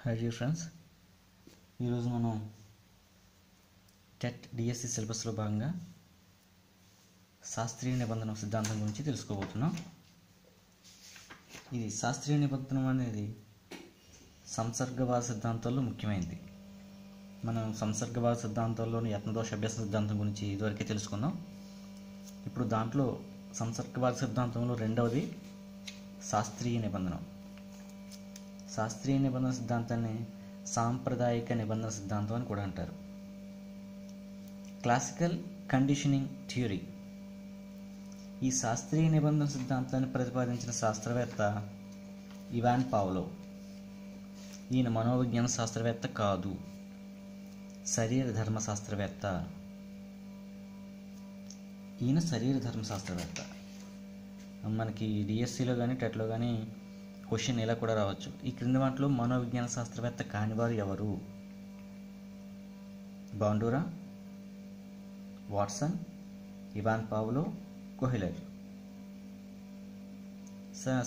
High dear friends, ఈరోజు మనం TET DSC సిలబస్లో భాగంగా శాస్త్రీయ నిబంధన సిద్ధాంతం గురించి తెలుసుకోబోతున్నాం. ఇది శాస్త్రీయ నిబంధన అనేది సంసర్గవాద సిద్ధాంతాల్లో ముఖ్యమైనది. మనం సంసర్గవాద సిద్ధాంతాల్లోని యత్నదోష అభ్యాస సిద్ధాంతం గురించి ఇదివరకే తెలుసుకున్నాం. ఇప్పుడు దాంట్లో సంసర్గవాద సిద్ధాంతంలో రెండవది శాస్త్రీయ నిబంధన. శాస్త్రీయ నిబంధన సిద్ధాంతాన్ని సాంప్రదాయిక నిబంధన సిద్ధాంతం అని కూడా అంటారు. Classical conditioning theory. ఈ శాస్త్రీయ నిబంధన సిద్ధాంతాన్ని ప్రతిపాదించిన శాస్త్రవేత్త ఇవాన్ పావ్లోవ్. ఈయన మనోవిజ్ఞాన శాస్త్రవేత్త కాదు, శరీర ధర్మశాస్త్రవేత్త. ఈయన శరీర ధర్మశాస్త్రవేత్త. మనకి డిఎస్సిలో కానీ టెట్లో కానీ క్వశ్చన్ ఇలా కూడా రావచ్చు. ఈ క్రింది వాటిలో మనోవిజ్ఞాన శాస్త్రవేత్త కానివారు ఎవరు? బాండూరా, వాట్సన్, ఇవాన్ పావ్లోవ్, కోహెలర్.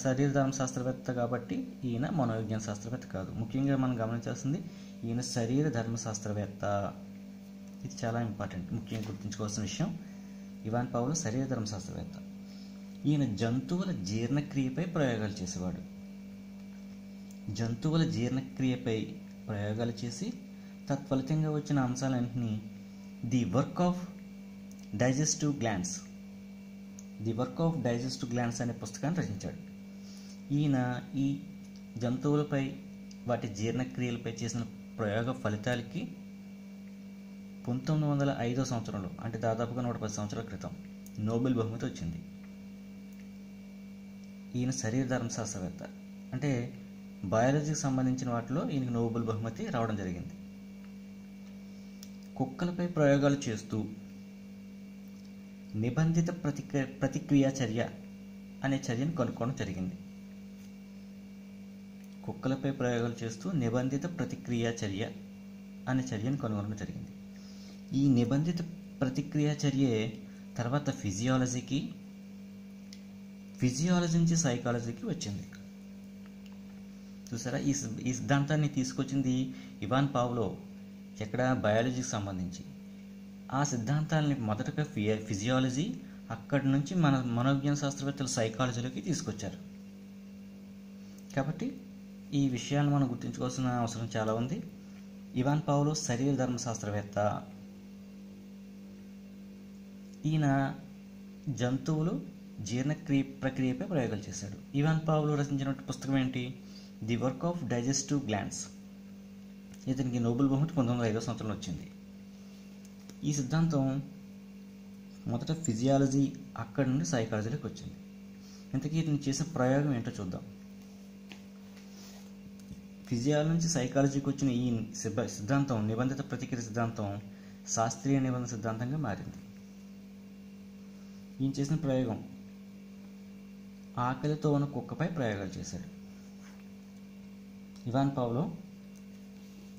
శరీర ధర్మ శాస్త్రవేత్త కాబట్టి ఈయన మనోవిజ్ఞాన శాస్త్రవేత్త కాదు. ముఖ్యంగా మనం గమనించాల్సింది ఈయన శరీర ధర్మ శాస్త్రవేత్త. ఇది చాలా ఇంపార్టెంట్, ముఖ్యంగా గుర్తుంచుకోవాల్సిన విషయం. ఇవాన్ పావ్లోవ్ శరీర ధర్మ శాస్త్రవేత్త. ఈయన జంతువుల జీర్ణక్రియపై ప్రయోగాలు చేసేవాడు. జంతువుల జీర్ణక్రియపై ప్రయోగాలు చేసి తత్ఫలితంగా వచ్చిన అంశాలన్నింటినీ the work of digestive glands అనే పుస్తకాన్ని రచించాడు. ఈయన ఈ జంతువులపై వాటి జీర్ణక్రియలపై చేసిన ప్రయోగ ఫలితాలకి 1905 సంవత్సరంలో, అంటే దాదాపుగా 110 సంవత్సరాల క్రితం నోబెల్ బహుమతి వచ్చింది. ఈయన శరీర ధర్మశాస్త్రవేత్త, అంటే బయాలజీకి సంబంధించిన వాటిలో ఈయనకి నోబెల్ బహుమతి రావడం జరిగింది. కుక్కలపై ప్రయోగాలు చేస్తూ నిబంధిత ప్రతిక్రియా చర్య అనే చర్యను కనుక్కోవడం జరిగింది. కుక్కలపై ప్రయోగాలు చేస్తూ నిబంధిత ప్రతిక్రియా చర్య అనే చర్యను కనుగొనడం జరిగింది. ఈ నిబంధిత ప్రతిక్రియా చర్యే తర్వాత ఫిజియాలజీ నుంచి సైకాలజీకి వచ్చింది. చూసారా, ఈ సిద్ధాంతాన్ని తీసుకొచ్చింది ఇవాన్ పావ్లోవ్. ఎక్కడ? బయాలజీకి సంబంధించి. ఆ సిద్ధాంతాలని మొదటగా ఫిజియాలజీ, అక్కడి నుంచి మన మనోవిజ్ఞాన శాస్త్రవేత్తలు సైకాలజీలోకి తీసుకొచ్చారు. కాబట్టి ఈ విషయాలను మనం గుర్తుంచుకోవాల్సిన అవసరం చాలా ఉంది. ఇవాన్ పావ్లోవ్ శరీర ధర్మశాస్త్రవేత్త. ఈయన జంతువులు ప్రక్రియపై ప్రయోగాలు చేశాడు. ఇవాన్ పావ్లోవ్ రచించిన పుస్తకం ఏంటి? The work of digestive glands. ఇతనికి నోబెల్ బహుమతి 1905 సంవత్సరంలో వచ్చింది. ఈ సిద్ధాంతం మొదట ఫిజియాలజీ, అక్కడి నుండి సైకాలజీలోకి వచ్చింది. ఇంతకీ ఇతను చేసిన ప్రయోగం ఏంటో చూద్దాం. ఫిజియాలజీ నుంచి సైకాలజీకి వచ్చిన ఈ సిద్ధాంతం, నిబంధిత ప్రతిక్రియ సిద్ధాంతం, శాస్త్రీయ నిబంధన సిద్ధాంతంగా మారింది. ఈయన చేసిన ప్రయోగం ఆకలితో ఉన్న కుక్కపై ప్రయోగాలు చేశాడు. ఇవాన్ పావ్లోవ్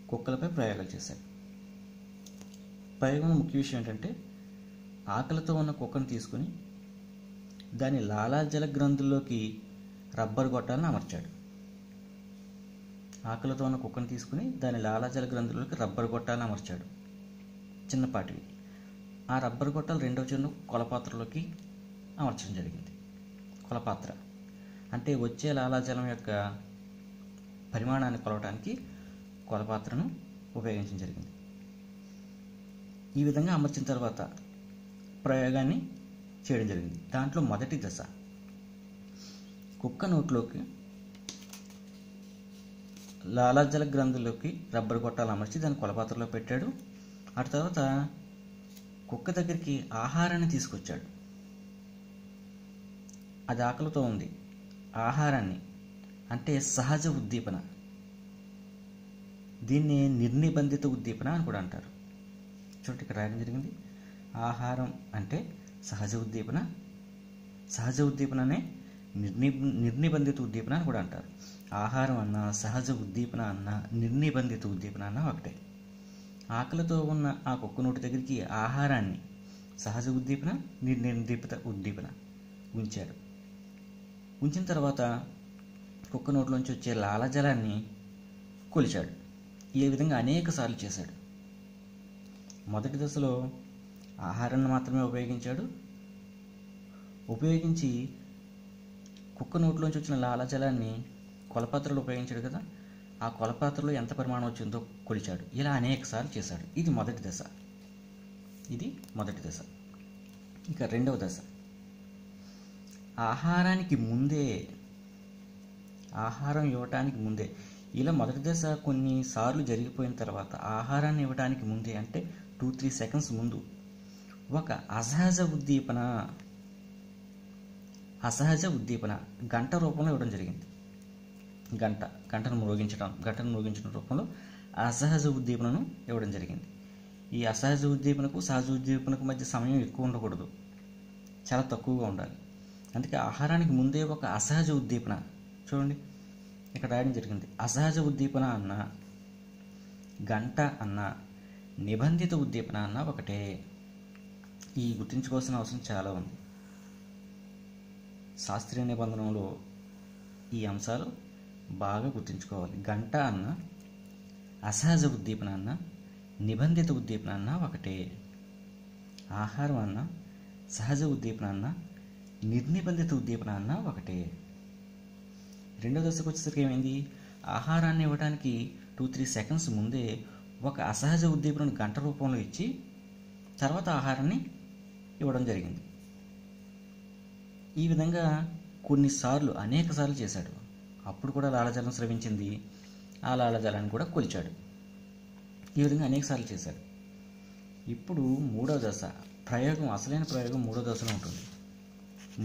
కుక్కలపై ప్రయోగాలు చేశాడు. ప్రయోగంలో ముఖ్య విషయం ఏంటంటే, ఆకలితో ఉన్న కుక్కను తీసుకుని దాని లాలాజల గ్రంథుల్లోకి రబ్బర్ గొట్టాలను అమర్చాడు. ఆకలితో ఉన్న కుక్కను తీసుకుని దాని లాలాజల గ్రంథుల్లోకి రబ్బర్ గొట్టాలను అమర్చాడు, చిన్నపాటివి. ఆ రబ్బర్ గొట్టాలు రెండవ చిన్న కొలపాత్రలోకి అమర్చడం జరిగింది. కొలపాత్ర అంటే వచ్చే లాలాజలం యొక్క పరిమాణాన్ని కొలవడానికి కొలపాత్రను ఉపయోగించడం జరిగింది. ఈ విధంగా అమర్చిన తర్వాత ప్రయోగాన్ని చేయడం జరిగింది. దాంట్లో మొదటి దశ, కుక్క నోట్లోకి లాలాజల గ్రంథుల్లోకి రబ్బర్ గొట్టాలు అమర్చి దాన్ని కొలపాత్రలో పెట్టాడు. ఆ తర్వాత కుక్క దగ్గరికి ఆహారాన్ని తీసుకొచ్చాడు. అది ఆకలితో ఉంది. ఆహారాన్ని, అంటే సహజ ఉద్దీపన, దీన్ని నిర్నిబంధిత ఉద్దీపన అని కూడా అంటారు. చూడండి, ఇక్కడ రాయడం జరిగింది. ఆహారం అంటే సహజ ఉద్దీపననే నిర్నిబంధిత ఉద్దీపన అని కూడా అంటారు. ఆహారం అన్నా, సహజ ఉద్దీపన అన్నా, నిర్నిబంధిత ఉద్దీపన అన్నా ఒకటే. ఆకలితో ఉన్న ఆ కుక్క నోటి దగ్గరికి ఆహారాన్ని, సహజ ఉద్దీపన, నిర్నిబంధిత ఉద్దీపన ఉంచాడు. ఉంచిన తర్వాత కుక్క నోట్లోంచి వచ్చే లాలాజలాన్ని కొలిచాడు. ఈ విధంగా అనేక సార్లు చేశాడు. మొదటి దశలో ఆహారాన్ని మాత్రమే ఉపయోగించి కుక్క నోట్లోంచి వచ్చిన లాలాజలాన్ని కొలపాత్రలో ఉపయోగించాడు కదా, ఆ కొలపాత్రలో ఎంత పరిమాణం వచ్చిందో కొలిచాడు. ఇలా అనేక సార్లు చేశాడు. ఇది మొదటి దశ. ఇక రెండవ దశ, ఆహారం ఇవ్వటానికి ముందే. ఇలా మొదటి దశ కొన్నిసార్లు జరిగిపోయిన తర్వాత ఆహారాన్ని ఇవ్వడానికి ముందే, అంటే 2-3 సెకండ్స్ ముందు ఒక అసహజ ఉద్దీపన గంట రూపంలో ఇవ్వడం జరిగింది. గంటను మ్రోగించడం రూపంలో అసహజ ఉద్దీపనను ఇవ్వడం జరిగింది. ఈ అసహజ ఉద్దీపనకు సహజ ఉద్దీపనకు మధ్య సమయం ఎక్కువ ఉండకూడదు, చాలా తక్కువగా ఉండాలి. అందుకే ఆహారానికి ముందే ఒక అసహజ ఉద్దీపన, చూడండి ఇక్కడ రాయడం జరిగింది. అసహజ ఉద్దీపన అన్న, గంట అన్న, నిబంధిత ఉద్దీపన అన్న ఒకటే. ఈ గుర్తుంచుకోవాల్సిన అవసరం చాలా ఉంది. శాస్త్రీయ నిబంధనలో ఈ అంశాలు బాగా గుర్తుంచుకోవాలి. గంట అన్న, అసహజ ఉద్దీపన అన్న, నిబంధిత ఉద్దీపన అన్న ఒకటే. ఆహారం అన్న, సహజ ఉద్దీపన అన్న, నిర్నిబంధిత ఉద్దీపన అన్న ఒకటే. రెండో దశకు వచ్చేసరికి ఏమైంది? ఆహారాన్ని ఇవ్వడానికి 2-3 సెకండ్స్ ముందే ఒక అసహజ ఉద్దీపనను గంట రూపంలో ఇచ్చి తర్వాత ఆహారాన్ని ఇవ్వడం జరిగింది. ఈ విధంగా అనేక సార్లు చేశాడు. అప్పుడు కూడా లాలాజలం స్రవించింది. ఆ లాలాజలాన్ని కూడా కొలిచాడు. ఈ విధంగా అనేక సార్లు చేశాడు. ఇప్పుడు మూడవ దశ అసలైన ప్రయోగం మూడవ దశలో ఉంటుంది.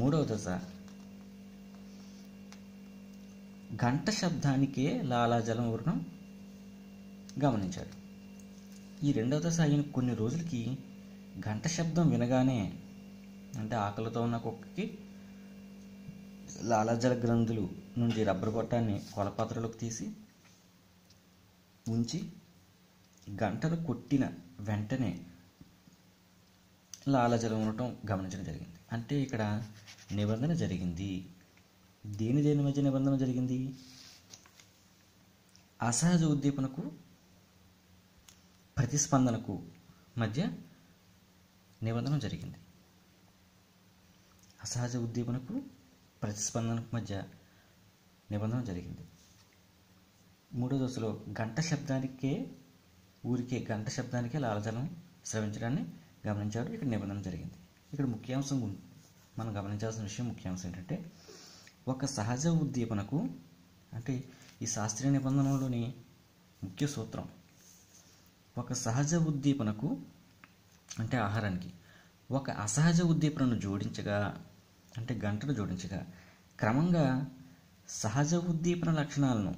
మూడవ దశ, గంట శబ్దానికే లాలాజలం ఊరడం గమనించాడు. ఈ రెండవ దశ అయిన కొన్ని రోజులకి గంట శబ్దం వినగానే, అంటే ఆకలితో ఉన్న కుక్కకి లాలాజల గ్రంథులు నుండి రబ్బరు గొట్టాన్ని కొలపాత్రలోకి తీసి ఉంచి గంటలు కొట్టిన వెంటనే లాలాజలం ఉండటం గమనించడం జరిగింది. అంటే ఇక్కడ నిబంధన జరిగింది. దేని మధ్య నిబంధన జరిగింది? అసహజ ఉద్దీపనకు ప్రతిస్పందనకు మధ్య నిబంధన జరిగింది. అసహజ ఉద్దీపనకు ప్రతిస్పందనకు మధ్య నిబంధన జరిగింది. మూడో దశలో గంట శబ్దానికే లాలాజలం స్రవించడాన్ని గమనించాడు. ఇక్కడ నిబంధన జరిగింది. ఇక్కడ ముఖ్యాంశం, మనం గమనించాల్సిన విషయం, ముఖ్యాంశం ఏంటంటే, ఒక సహజ ఉద్దీపనకు, అంటే ఈ శాస్త్రీయ నిబంధనలోని ముఖ్య సూత్రం, ఒక సహజ ఉద్దీపనకు అంటే ఆహారానికి ఒక అసహజ ఉద్దీపనను జోడించగా, అంటే గంటను జోడించగా, క్రమంగా సహజ ఉద్దీపన లక్షణాలను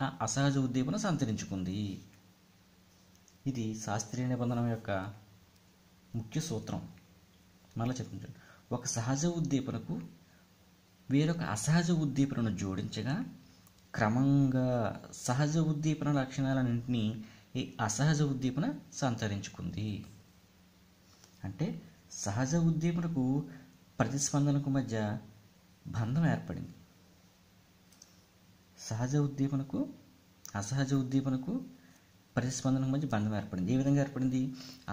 ఆ అసహజ ఉద్దీపన సంతరించుకుంది. ఇది శాస్త్రీయ నిబంధన యొక్క ముఖ్య సూత్రం. మళ్ళీ చెప్పించండి. ఒక సహజ ఉద్దీపనకు వేరొక అసహజ ఉద్దీపనను జోడించగా క్రమంగా సహజ ఉద్దీపన లక్షణాలన్నింటినీ ఈ అసహజ ఉద్దీపన సంతరించుకుంది. అంటే సహజ ఉద్దీపనకు ప్రతిస్పందనకు మధ్య బంధం ఏర్పడింది. సహజ ఉద్దీపనకు అసహజ ఉద్దీపనకు ప్రతిస్పందనకు మధ్య బంధం ఏర్పడింది. ఏ విధంగా ఏర్పడింది?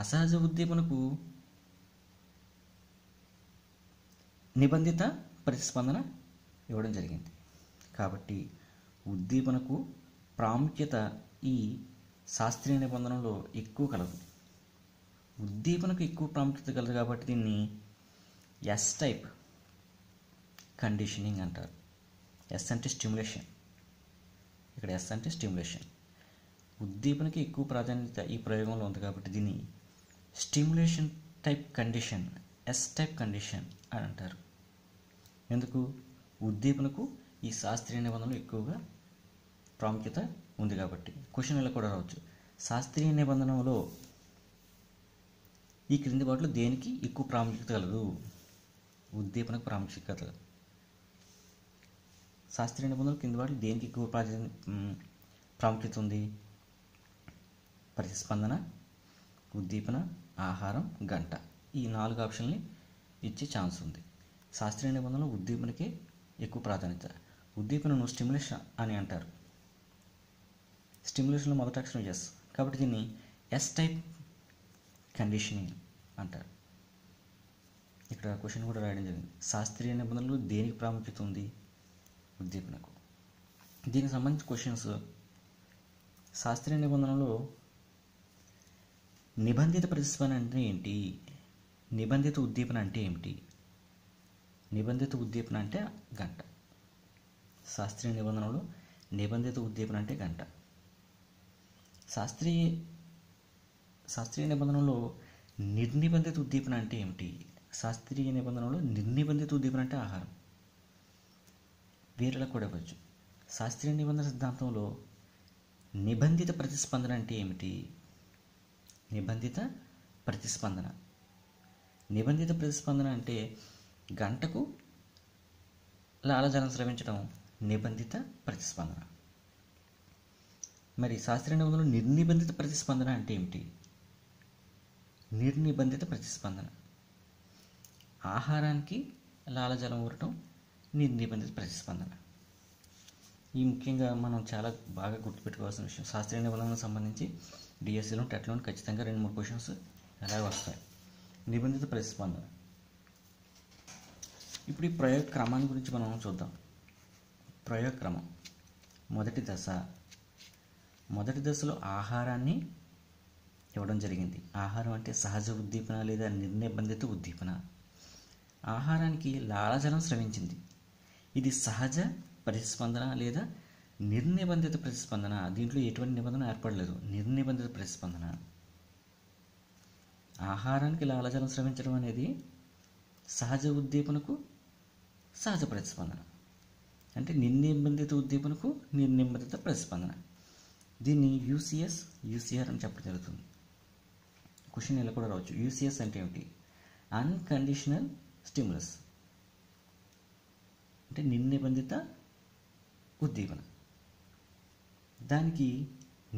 అసహజ ఉద్దీపనకు నిబంధిత ప్రతిస్పందన ఇవ్వడం జరిగింది. కాబట్టి ఉద్దీపనకు ప్రాముఖ్యత ఈ శాస్త్రీయ నిబంధనలో ఎక్కువ కలదు. ఉద్దీపనకు ఎక్కువ ప్రాముఖ్యత కలదు కాబట్టి దీన్ని ఎస్ టైప్ కండిషనింగ్ అంటారు. ఎస్ అంటే స్టిమ్యులేషన్. ఇక్కడ ఎస్ అంటే స్టిమ్యులేషన్. ఉద్దీపనకి ఎక్కువ ప్రాధాన్యత ఈ ప్రయోగంలో ఉంది కాబట్టి దీన్ని stimulation type condition, S type condition అని అంటారు. ఎందుకు? ఉద్దీపనకు ఈ శాస్త్రీయ నిబంధనలు ఎక్కువగా ప్రాముఖ్యత ఉంది కాబట్టి. క్వశ్చన్లో కూడా రావచ్చు, శాస్త్రీయ నిబంధనలో ఈ క్రింది వాటిలో దేనికి ఎక్కువ ప్రాముఖ్యత కలదు? ఉద్దీపనకు ప్రాముఖ్యత కలదు. శాస్త్రీయ నిబంధనలు కింది వాటిలో దేనికి ఎక్కువ ప్రాముఖ్యత ఉంది? ప్రతిస్పందన, ఉద్దీపన, ఆహారం, గంట. ఈ 4 ఆప్షన్ని ఇచ్చే ఛాన్స్ ఉంది. శాస్త్రీయ నిబంధనలో ఉద్దీపనకే ఎక్కువ ప్రాధాన్యత. ఉద్దీపనను స్టిమ్యులేషన్ అని అంటారు. స్టిమ్యులేషన్లో మొదటి అక్షరం ఎస్, కాబట్టి దీన్ని ఎస్ టైప్ కండిషనింగ్ అంటారు. ఇక్కడ క్వశ్చన్ కూడా రాయడం జరిగింది. శాస్త్రీయ నిబంధనలు దేనికి ప్రాముఖ్యత ఉంది? ఉద్దీపనకు. దీనికి సంబంధించిన క్వశ్చన్స్, శాస్త్రీయ నిబంధనలో నిబంధిత ప్రతిస్పందన అంటే ఏంటి, నిబంధిత ఉద్దీపన అంటే ఏమిటి? నిబంధిత ఉద్దీపన అంటే గంట. శాస్త్రీయ నిబంధనలో నిబంధిత ఉద్దీపన అంటే గంట. శాస్త్రీయ నిబంధనలో నిర్నిబంధిత ఉద్దీపన అంటే ఏమిటి? శాస్త్రీయ నిబంధనలో నిర్నిబంధిత ఉద్దీపన అంటే ఆహారం. వేరేలా కూడా ఇవ్వచ్చు. శాస్త్రీయ నిబంధన సిద్ధాంతంలో నిబంధిత ప్రతిస్పందన అంటే ఏమిటి? నిబంధిత ప్రతిస్పందన. నిబంధిత ప్రతిస్పందన అంటే గంటకు లాలజలం స్రవించడం నిబంధిత ప్రతిస్పందన. మరి శాస్త్రీయ నిబంధనలో నిర్నిబంధిత ప్రతిస్పందన అంటే ఏమిటి? నిర్నిబంధిత ప్రతిస్పందన, ఆహారానికి లాలజలం ఊరటం నిర్నిబంధిత ప్రతిస్పందన. ఈ ముఖ్యంగా మనం చాలా బాగా గుర్తుపెట్టుకోవాల్సిన విషయం. శాస్త్రీయ నిబంధనలకు సంబంధించి డిఎస్సిలో టెట్లోని ఖచ్చితంగా 2-3 క్వశ్చన్స్ అలాగే వస్తాయి. నిబంధిత ప్రతిస్పందన. ఇప్పుడు ఈ ప్రయోగ క్రమాన్ని గురించి మనం చూద్దాం. ప్రయోగ క్రమం. మొదటి దశలో ఆహారాన్ని ఇవ్వడం జరిగింది. ఆహారం అంటే సహజ ఉద్దీపన లేదా నిర్నిబంధిత ఉద్దీపన. ఆహారానికి లాలజలం స్రవించింది. ఇది సహజ ప్రతిస్పందన లేదా నిర్నిబంధిత ప్రతిస్పందన. దీంట్లో ఎటువంటి నిబంధన ఏర్పడలేదు. నిర్నిబంధిత ప్రతిస్పందన. ఆహారానికి లాలజలం స్రవించడం అనేది సహజ ఉద్దీపనకు సహజ ప్రతిస్పందన, అంటే నిర్నిబంధిత ఉద్దీపనకు నిర్నిబంధిత ప్రతిస్పందన. దీన్ని యూసీఆర్ అని చెప్పడం జరుగుతుంది. క్వశ్చన్ ఇలా కూడా రావచ్చు. యూసీఎస్ అంటే ఏమిటి? అన్కండిషనల్ స్టిమ్యులస్, అంటే నిర్నిబంధిత ఉద్దీపన. దానికి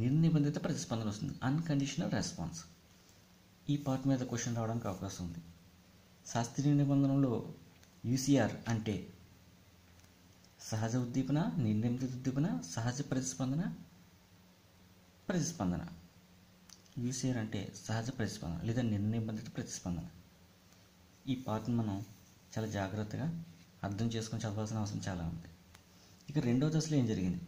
నిర్నిబంధిత ప్రతిస్పందన వస్తుంది, అన్కండిషనల్ రెస్పాన్స్. ఈ పార్ట్ మీద క్వశ్చన్ రావడానికి అవకాశం ఉంది. శాస్త్రీయ నిబంధనలో యూసీఆర్ అంటే సహజ ఉద్దీపన, నిర్నిబంధిత ఉద్దీపన, సహజ ప్రతిస్పందన. యూసీఆర్ అంటే సహజ ప్రతిస్పందన లేదా నిర్నిబంధిత ప్రతిస్పందన. ఈ పార్ట్ని మనం చాలా జాగ్రత్తగా అర్థం చేసుకొని చదవాల్సిన అవసరం చాలా ఉంది. ఇక రెండవ దశలో ఏం జరిగింది?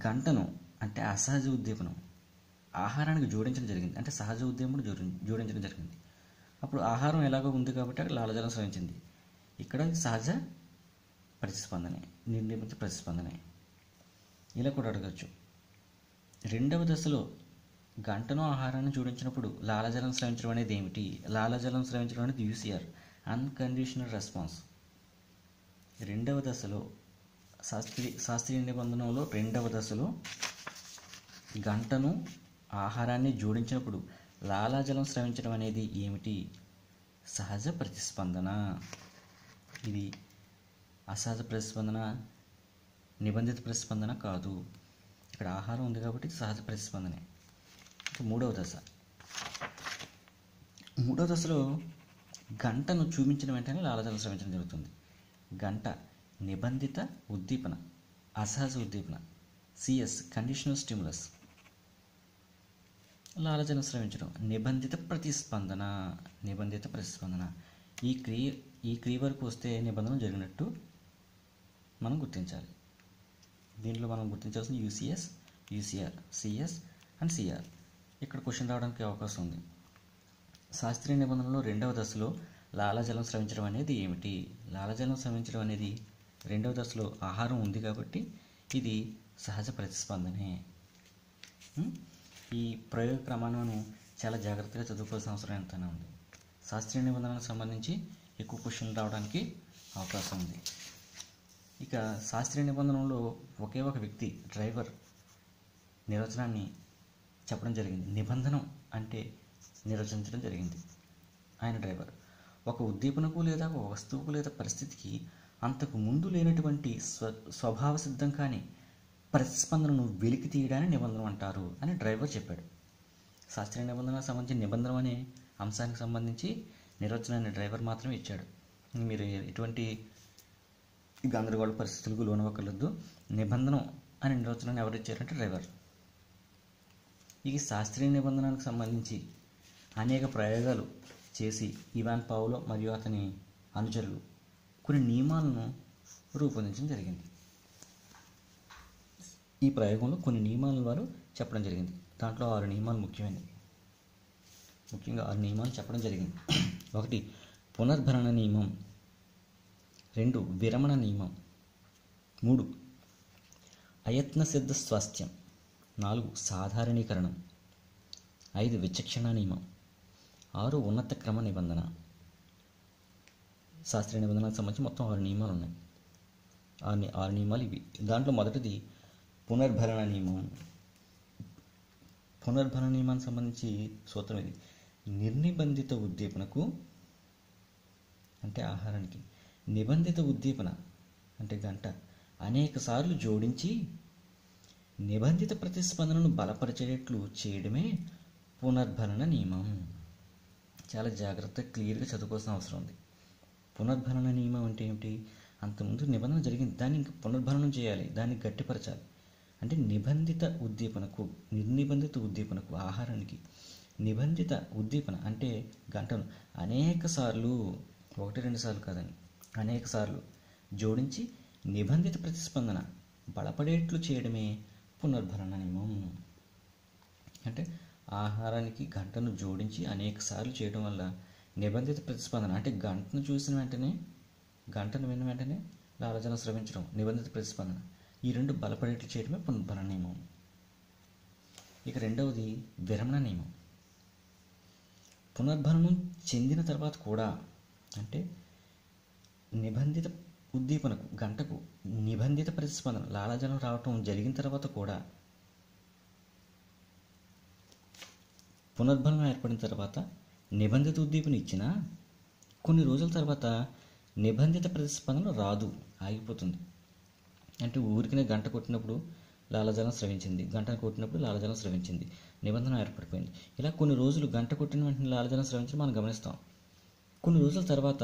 గంటను అంటే అసహజ ఉద్దీపనం ఆహారానికి జోడించడం జరిగింది, అంటే సహజ ఉద్దీపనం జోడించడం జరిగింది. అప్పుడు ఆహారం ఎలాగో ఉంది కాబట్టి అక్కడ లాలజలం స్రవించింది. ఇక్కడ సహజ ప్రతిస్పందనే, నిర్నిబంధిత ప్రతిస్పందనే. ఇలా కూడా అడగచ్చు. రెండవ దశలో గంటను ఆహారాన్ని జోడించినప్పుడు లాలజలం స్రవించడం అనేది ఏమిటి? లాలజలం స్రవించడం అనేది యూసీఆర్, అన్కండిషనల్ రెస్పాన్స్. రెండవ దశలో శాస్త్రీయ నిబంధనలో రెండవ దశలో గంటను ఆహారాన్ని జోడించినప్పుడు లాలాజలం స్రవించడం అనేది ఏమిటి? సహజ ప్రతిస్పందన. ఇది అసహజ ప్రతిస్పందన, నిబంధిత ప్రతిస్పందన కాదు. ఇక్కడ ఆహారం ఉంది కాబట్టి సహజ ప్రతిస్పందనే. మూడవ దశలో గంటను చూపించిన వెంటనే లాలజలం స్రవించడం జరుగుతుంది. గంట నిబంధిత ఉద్దీపన, అసహజ ఉద్దీపన, సిఎస్ కండిషనల్ స్టిమ్యులస్. లాలజలం స్రవించడం నిబంధిత ప్రతిస్పందన. ఈ క్రియ వరకు వస్తే నిబంధన జరిగినట్టు మనం గుర్తించాలి. దీంట్లో మనం గుర్తించాల్సిన UCS, UCR, CS and CR. ఇక్కడ క్వశ్చన్ రావడానికి అవకాశం ఉంది. శాస్త్రీయ నిబంధనలో రెండవ దశలో లాలజలం స్రవించడం అనేది ఏమిటి? లాలజలం స్రవించడం అనేది రెండవ దశలో ఆహారం ఉంది కాబట్టి ఇది సహజ ప్రతిస్పందనే. ఈ ప్రయోగ క్రమాన్ని మనం చాలా జాగ్రత్తగా చదువుకోవాల్సిన అవసరం ఎంతైనా ఉంది. శాస్త్రీయ నిబంధనలకు సంబంధించి ఎక్కువ క్వశ్చన్లు రావడానికి అవకాశం ఉంది. ఇక శాస్త్రీయ నిబంధనలో ఒకే ఒక వ్యక్తి డ్రైవర్ నిర్వచనాన్ని చెప్పడం జరిగింది. నిబంధన అంటే నిర్వచించడం జరిగింది. ఆయన డ్రైవర్ ఒక ఉద్దీపనకు లేదా ఒక వస్తువుకు లేదా పరిస్థితికి అంతకు ముందు లేనటువంటి స్వభావ సిద్ధం కాని ప్రతిస్పందనను వెలికి తీయడాన్ని నిబంధన అంటారు అని డ్రైవర్ చెప్పాడు. శాస్త్రీయ నిబంధనలకు సంబంధించి నిబంధన అనే అంశానికి సంబంధించి నిర్వచనాన్ని డ్రైవర్ మాత్రమే ఇచ్చాడు. మీరు ఎటువంటి గందరగోళ పరిస్థితులకు లోనవ్వకర్లేదు. నిబంధన అనే నిర్వచనాన్ని ఎవరు ఇచ్చారంటే డ్రైవర్. ఈ శాస్త్రీయ నిబంధనలకు సంబంధించి అనేక ప్రయోగాలు చేసి ఇవాన్ పావులో మరియు అతని అనుచరులు కొన్ని నియమాలను రూపొందించడం జరిగింది. ఈ ప్రయోగంలో కొన్ని నియమాలను వారు చెప్పడం జరిగింది. దాంట్లో 6 నియమాలు ముఖ్యమైనవి. ముఖ్యంగా 6 నియమాలు చెప్పడం జరిగింది. 1 పునర్భరణ నియమం, 2 విరమణ నియమం, 3 అయత్న సిద్ధ స్వాస్థ్యం, 4 సాధారణీకరణం, 5 విచక్షణ నియమం, 6 ఉన్నత క్రమ నిబంధన. శాస్త్రీయ నిబంధనలకు సంబంధించి మొత్తం 6 నియమాలు ఉన్నాయి. 6 నియమాలు ఇవి. దాంట్లో మొదటిది పునర్భరణ నియమం. పునర్భరణ నియమానికి సంబంధించి సూత్రం ఇది. నిర్నిబంధిత ఉద్దీపనకు అంటే ఆహారానికి నిబంధిత ఉద్దీపన అంటే గంట అనేక సార్లు జోడించి నిబంధిత ప్రతిస్పందనను బలపరిచేటట్లు చేయడమే పునర్భరణ నియమం. చాలా జాగ్రత్తగా క్లియర్గా చదువుకోవాల్సిన అవసరం ఉంది. పునర్భరణ నియమం అంటే ఏమిటి? అంతకుముందు నిబంధన జరిగింది, దాన్ని ఇంకా పునర్భరణం చేయాలి, దాన్ని గట్టిపరచాలి. అంటే నిబంధిత ఉద్దీపనకు నిర్నిబంధిత ఉద్దీపనకు ఆహారానికి నిబంధిత ఉద్దీపన అంటే గంటను అనేక సార్లు 1-2 సార్లు కాదని అనేక సార్లు జోడించి నిబంధిత ప్రతిస్పందన బలపడేట్లు చేయడమే పునర్భరణ నియమం. అంటే ఆహారానికి గంటను జోడించి అనేక సార్లు చేయడం వల్ల నిబంధిత ప్రతిస్పందన అంటే గంటను చూసిన వెంటనే గంటను విన్న వెంటనే లాలజలం స్రవించడం నిబంధిత ప్రతిస్పందన, ఈ 2 బలపడేట్లు చేయడమే పునర్భరణ నియమం. ఇక రెండవది విరమణ నియమం. పునర్భరణం చెందిన తర్వాత కూడా అంటే నిబంధిత ఉద్దీపనకు గంటకు నిబంధిత ప్రతిస్పందన లాలాజలం రావటం జరిగిన తర్వాత కూడా పునర్భరణం ఏర్పడిన తర్వాత నిబంధిత ఉద్దీపన ఇచ్చినా కొన్ని రోజుల తర్వాత నిబంధిత ప్రతిస్పందన రాదు, ఆగిపోతుంది. అంటే ఊరికినే గంట కొట్టినప్పుడు లాలాజలం స్రవించింది, గంట కొట్టినప్పుడు లాలాజలం స్రవించింది, నిబంధన ఏర్పడిపోయింది. ఇలా కొన్ని రోజులు గంట కొట్టిన వెంటనే లాలాజలం స్రవించడం మనం గమనిస్తాం. కొన్ని రోజుల తర్వాత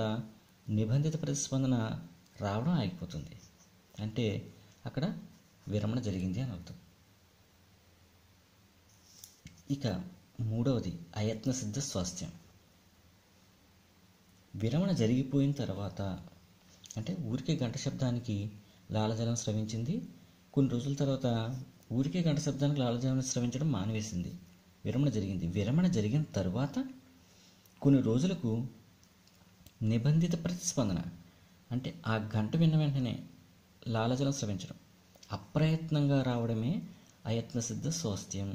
నిబంధిత ప్రతిస్పందన రావడం ఆగిపోతుంది. అంటే అక్కడ విరమణ జరిగింది అని అర్థం. ఇక మూడవది అయత్న సిద్ధ స్వాస్థ్యం. విరమణ జరిగిపోయిన తర్వాత అంటే ఊరికే గంట శబ్దానికి లాలజలం స్రవించింది, కొన్ని రోజుల తర్వాత ఊరికే గంట శబ్దానికి లాలజలం స్రవించడం మానివేసింది, విరమణ జరిగింది. విరమణ జరిగిన తర్వాత కొన్ని రోజులకు నిబంధిత ప్రతిస్పందన అంటే ఆ గంట విన్న వెంటనే లాలజలం స్రవించడం అప్రయత్నంగా రావడమే అయత్న సిద్ధ స్వాస్థ్యం.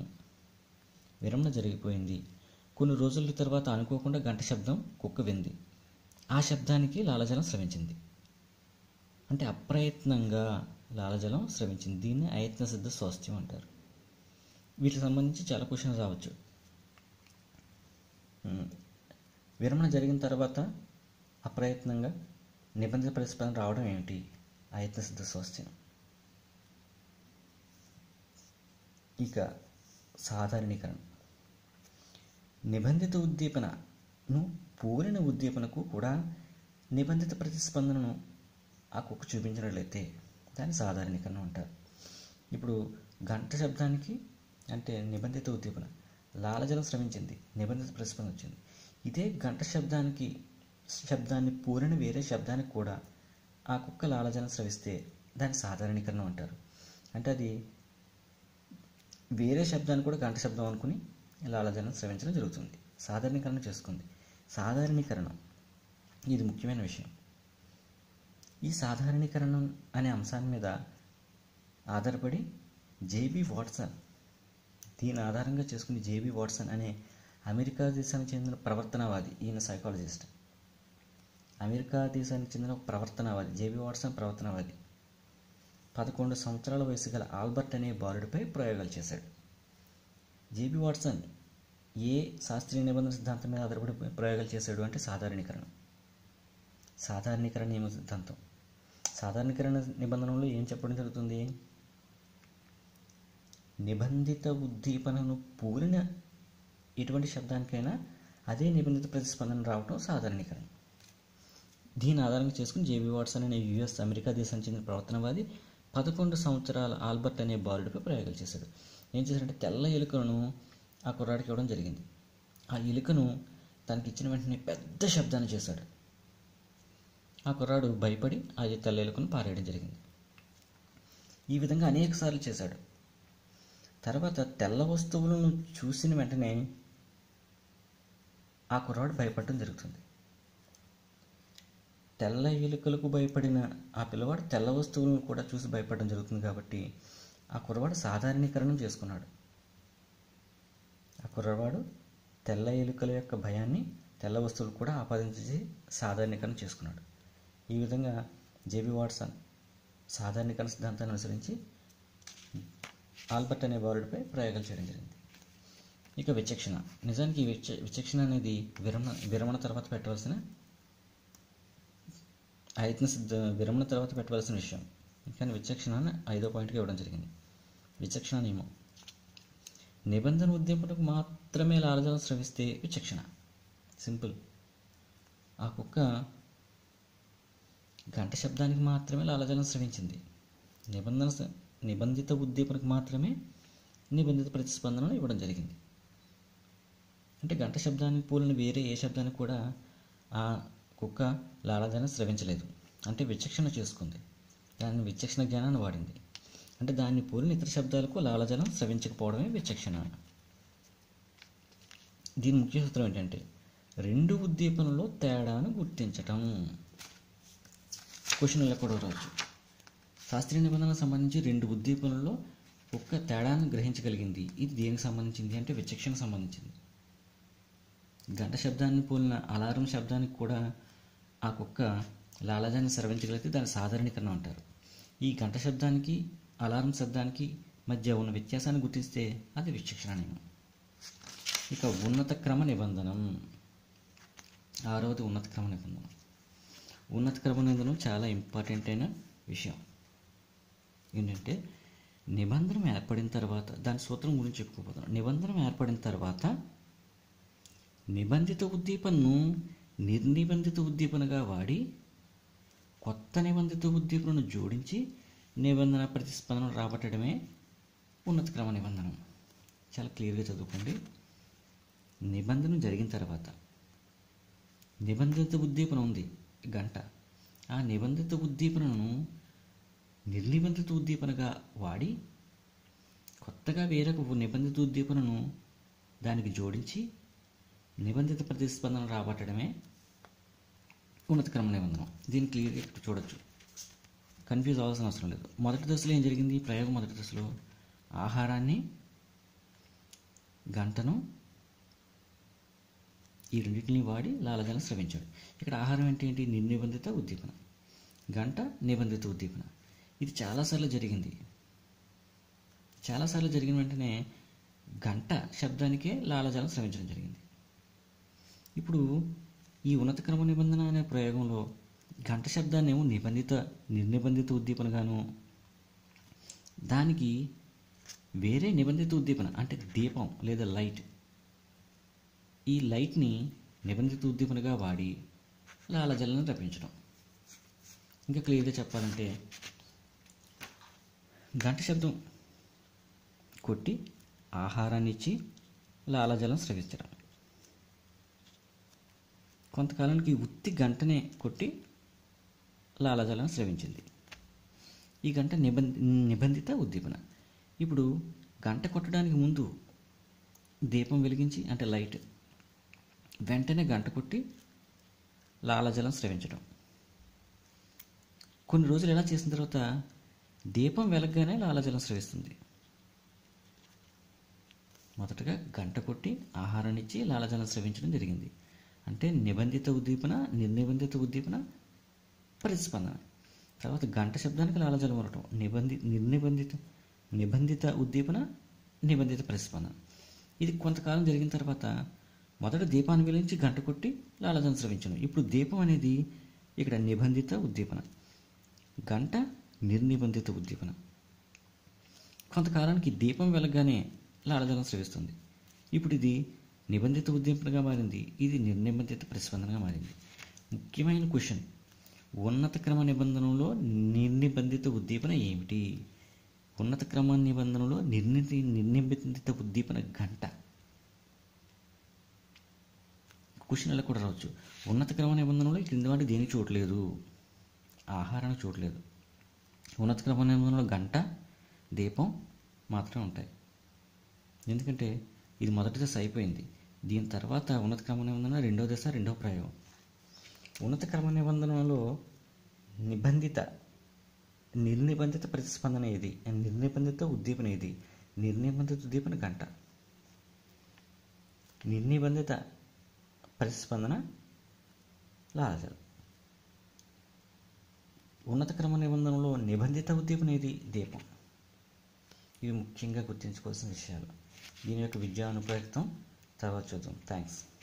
విరమణ జరిగిపోయింది, కొన్ని రోజుల తర్వాత అనుకోకుండా గంట శబ్దం కుక్క వింది, ఆ శబ్దానికి లాలజలం స్రవించింది, అంటే అప్రయత్నంగా లాలజలం స్రవించింది. దీన్ని అయత్న సిద్ధ స్వాస్థ్యం అంటారు. వీటికి సంబంధించి చాలా క్వశ్చన్స్ రావచ్చు. విరమణ జరిగిన తర్వాత అప్రయత్నంగా నిబంధిత ప్రతిస్పందన రావడం ఏమిటి? అయత్న సిద్ధ స్వాస్థ్యం. ఇక సాధారణీకరణ. నిబంధిత ఉద్దీపనను పూరిన ఉద్దీపనకు కూడా నిబంధిత ప్రతిస్పందనను ఆ కుక్క చూపించినట్లయితే దాన్ని సాధారణీకరణ అంటారు. ఇప్పుడు గంట శబ్దానికి అంటే నిబంధిత ఉద్దీపన లాలజలం స్రవించింది, నిబంధిత ప్రతిస్పందన వచ్చింది. ఇదే గంట శబ్దాన్ని పూరిన వేరే శబ్దానికి కూడా ఆ కుక్క లాలజలం స్రవిస్తే దాన్ని సాధారణీకరణ అంటారు. అంటే అది వేరే శబ్దాన్ని కూడా గంట శబ్దం అనుకుని లాలజలం స్రవించడం జరుగుతుంది, సాధారణీకరణ చేసుకుంది. సాధారణీకరణం ఇది ముఖ్యమైన విషయం. ఈ సాధారణీకరణం అనే అంశాన్ని మీద ఆధారపడి జేబీ వాట్సన్, దీని ఆధారంగా చేసుకుని జేబీ వాట్సన్ అనే అమెరికా దేశానికి చెందిన ప్రవర్తనవాది, ఈయన సైకాలజిస్ట్, అమెరికా దేశానికి చెందిన ఒక ప్రవర్తనవాది, జేబీ వాట్సన్ ప్రవర్తనవాది 11 సంవత్సరాల వయసు గల ఆల్బర్ట్ అనే బాలుడిపై ప్రయోగాలు చేశాడు. జేబీ వాట్సన్ ఏ శాస్త్రీయ నిబంధన సిద్ధాంతం మీద ఆధారపడి ప్రయోగాలు చేశాడు అంటే సాధారణీకరణ నియమ సిద్ధాంతం. సాధారణీకరణ నిబంధనలో ఏం చెప్పడం జరుగుతుంది? నిబంధిత ఉద్దీపనను పూరిన ఎటువంటి శబ్దానికైనా అదే నిబంధిత ప్రతిస్పందన రావడం సాధారణీకరణ. దీని ఆధారంగా చేసుకుని జేబీ వాట్సన్ అనే యుఎస్ అమెరికా దేశానికి చెందిన ప్రవర్తనవాది 11 సంవత్సరాల ఆల్బర్ట్ అనే బాలుడిపై ప్రయోగాలు చేశాడు. ఏం చేశాడంటే తెల్ల ఎలుకలను ఆ కుర్రాడికి ఇవ్వడం జరిగింది. ఆ ఎలుకను తనకి ఇచ్చిన వెంటనే పెద్ద శబ్దాన్ని చేశాడు. ఆ కుర్రాడు భయపడి ఆ తెల్ల ఎలుకను పారేయడం జరిగింది. ఈ విధంగా అనేక సార్లు చేశాడు. తర్వాత తెల్ల వస్తువులను చూసిన వెంటనే ఆ కుర్రాడు భయపడటం జరుగుతుంది. తెల్ల ఎలుకలకు భయపడిన ఆ పిల్లవాడు తెల్ల వస్తువులను కూడా చూసి భయపడడం జరుగుతుంది. కాబట్టి ఆ కుర్రవాడు సాధారణీకరణం చేసుకున్నాడు. ఆ కుర్రవాడు తెల్ల ఎలుకల యొక్క భయాన్ని తెల్ల వస్తువులు కూడా ఆపాదించి సాధారణీకరణ చేసుకున్నాడు. ఈ విధంగా జేబీ వాట్సన్ సాధారణీకరణ సిద్ధాంతాన్ని అనుసరించి ఆల్బర్ట్ అనే బాలుడిపై ప్రయోగాలు చేయడం జరిగింది. ఇక విచక్షణ. నిజానికి విచక్షణ అనేది విరమణ తర్వాత పెట్టవలసిన విరమణ తర్వాత పెట్టవలసిన విషయం. కానీ విచక్షణ 5వ పాయింట్గా ఇవ్వడం జరిగింది. విచక్షణ నియమం. నిబంధన ఉద్దీపనకు మాత్రమే లాలజలం స్రవిస్తే విచక్షణ. సింపుల్. ఆ కుక్క గంట శబ్దానికి మాత్రమే లాలజలం స్రవించింది. నిబంధిత ఉద్దీపనకు మాత్రమే నిబంధిత ప్రతిస్పందనను ఇవ్వడం జరిగింది. అంటే గంట శబ్దానికి పోలిన వేరే ఏ శబ్దానికి కూడా ఆ కుక్క లాలజలం స్రవించలేదు. అంటే విచక్షణ చేసుకుంది. దాని విచక్షణ జ్ఞానాన్ని వాడింది. అంటే దాన్ని పోలిన ఇతర శబ్దాలకు లాలజలం స్రవించకపోవడమే విచక్షణ. దీని ముఖ్య సూత్రం ఏంటంటే 2 ఉద్దీపనలో తేడాను గుర్తించటం. క్వశ్చన్ ఇలా కూడా రావచ్చు. శాస్త్రీయ నిబంధనలకు సంబంధించి 2 ఉద్దీపనల్లో కుక్క తేడాను గ్రహించగలిగింది. ఇది దేనికి సంబంధించింది అంటే విచక్షణకు సంబంధించింది. గంట శబ్దాన్ని పోలిన అలారం శబ్దానికి కూడా ఆ కుక్క లాలజాన్ని స్రవించగలిగితే దాని సాధారణీకరణ అంటారు. ఈ గంట శబ్దానికి అలారం శబ్దానికి మధ్య ఉన్న వ్యత్యాసాన్ని గుర్తిస్తే అది విచక్షణ నియమం. ఇక ఉన్నత క్రమ నిబంధనం. 6వది ఉన్నత క్రమ నిబంధన. ఉన్నత క్రమ నిబంధన చాలా ఇంపార్టెంట్ అయిన విషయం. ఏంటంటే నిబంధన ఏర్పడిన తర్వాత దాని సూత్రం గురించి చెప్పుకోబోతున్నాం. నిబంధన ఏర్పడిన తర్వాత నిబంధిత ఉద్దీపనను నిర్నిబంధిత ఉద్దీపనగా వాడి కొత్త నిబంధిత ఉద్దీపనను జోడించి నిబంధన ప్రతిస్పందన రాబట్టడమే ఉన్నత క్రమ నిబంధన. చాలా క్లియర్గా చదువుకోండి. నిబంధన జరిగిన తర్వాత నిబంధిత ఉద్దీపన ఉంది గంట. ఆ నిబంధిత ఉద్దీపనను నిర్నిబంధిత ఉద్దీపనగా వాడి కొత్తగా వేరొక నిబంధిత ఉద్దీపనను దానికి జోడించి నిబంధిత ప్రతిస్పందన రాబట్టడమే ఉన్నత క్రమ నిబంధన. దీన్ని క్లియర్గా చూడొచ్చు. కన్ఫ్యూజ్ అవ్వాల్సిన అవసరం లేదు. మొదటి దశలో ఏం జరిగింది? ప్రయోగం మొదటి దశలో ఆహారాన్ని గంటను ఈ రెండింటిని వాడి లాలజలం స్రవించాడు. ఇక్కడ ఆహారం అంటే ఏంటి? నిర్నిబంధిత ఉద్దీపన, గంట నిబంధిత ఉద్దీపన. ఇది చాలాసార్లు జరిగింది. చాలాసార్లు జరిగిన వెంటనే గంట శబ్దానికే లాలజలం స్రవించడం జరిగింది. ఇప్పుడు ఈ ఉన్నత క్రమ నిబంధన అనే ప్రయోగంలో గంట శబ్దాన్ని ఏమో నిర్నిబంధిత ఉద్దీపనగాను, దానికి వేరే నిబంధిత ఉద్దీపన అంటే దీపం లేదా లైట్, ఈ లైట్ని నిబంధిత ఉద్దీపనగా వాడి లాలజలను రప్పించడం. ఇంకా క్లియర్గా చెప్పాలంటే గంట శబ్దం కొట్టి ఆహారాన్ని ఇచ్చి లాలజలం స్రవించడం. కొంతకాలానికి ఉత్తి గంటనే కొట్టి లాలజలం స్రవించింది. ఈ గంట నిబంధిత ఉద్దీపన. ఇప్పుడు గంట కొట్టడానికి ముందు దీపం వెలిగించి అంటే లైట్, వెంటనే గంట కొట్టి లాలజలం స్రవించడం. కొన్ని రోజులు ఎలా చేసిన తర్వాత దీపం వెలగగానే లాలజలం స్రవిస్తుంది. మొదటగా గంట కొట్టి ఆహారాన్ని ఇచ్చి లాలజలం స్రవించడం జరిగింది. అంటే నిబంధిత ఉద్దీపన, నిర్నిబంధిత ఉద్దీపన, ప్రతిస్పందన. తర్వాత గంట శబ్దానికి లాలజలం ఉండటం, నిబంధిత ఉద్దీపన, నిబంధిత ప్రతిస్పందన. ఇది కొంతకాలం జరిగిన తర్వాత మొదట దీపాన్ని వెలిగించి గంట కొట్టి లాలజలం స్రవించడం. ఇప్పుడు దీపం అనేది ఇక్కడ నిబంధిత ఉద్దీపన, గంట నిర్నిబంధిత ఉద్దీపన. కొంతకాలానికి దీపం వెలగగానే లాలజలం స్రవిస్తుంది. ఇప్పుడు ఇది నిబంధిత ఉద్దీపనగా మారింది, ఇది నిర్నిబంధిత ప్రతిస్పందనగా మారింది. ముఖ్యమైన క్వశ్చన్, ఉన్నత క్రమ నిబంధనలో నిర్నిబంధిత ఉద్దీపన ఏమిటి? ఉన్నత క్రమ నిబంధనలో నిర్నిబంధిత ఉద్దీపన గంట. క్వశ్చన్ ఎలా కూడా రావచ్చు. ఉన్నత క్రమ నిబంధనలో క్రింది వాటి దేనికి చూడలేదు? ఆహారానికి చూడలేదు. ఉన్నత క్రమ నిబంధనలో గంట, దీపం మాత్రమే ఉంటాయి. ఎందుకంటే ఇది మొదటి దశ అయిపోయింది. దీని తర్వాత ఉన్నత క్రమ నిబంధన రెండవ దశ, రెండవ ప్రయోగం. ఉన్నత క్రమ నిబంధనలో నిర్నిబంధిత ప్రతిస్పందన ఏది? నిర్నిబంధిత ఉద్దీపన ఏది? నిర్నిబంధిత ఉద్దీపన గంట. నిర్నిబంధిత ప్రతిస్పందన లాలాజలం. ఉన్నత క్రమ నిబంధనలో నిబంధిత ఉద్దీపన ఏది? దీపం. ఇవి ముఖ్యంగా గుర్తుంచుకోవాల్సిన విషయాలు. దీని యొక్క విద్యా అనుప్రయుక్తం తర్వాత చూద్దాం. థ్యాంక్స్.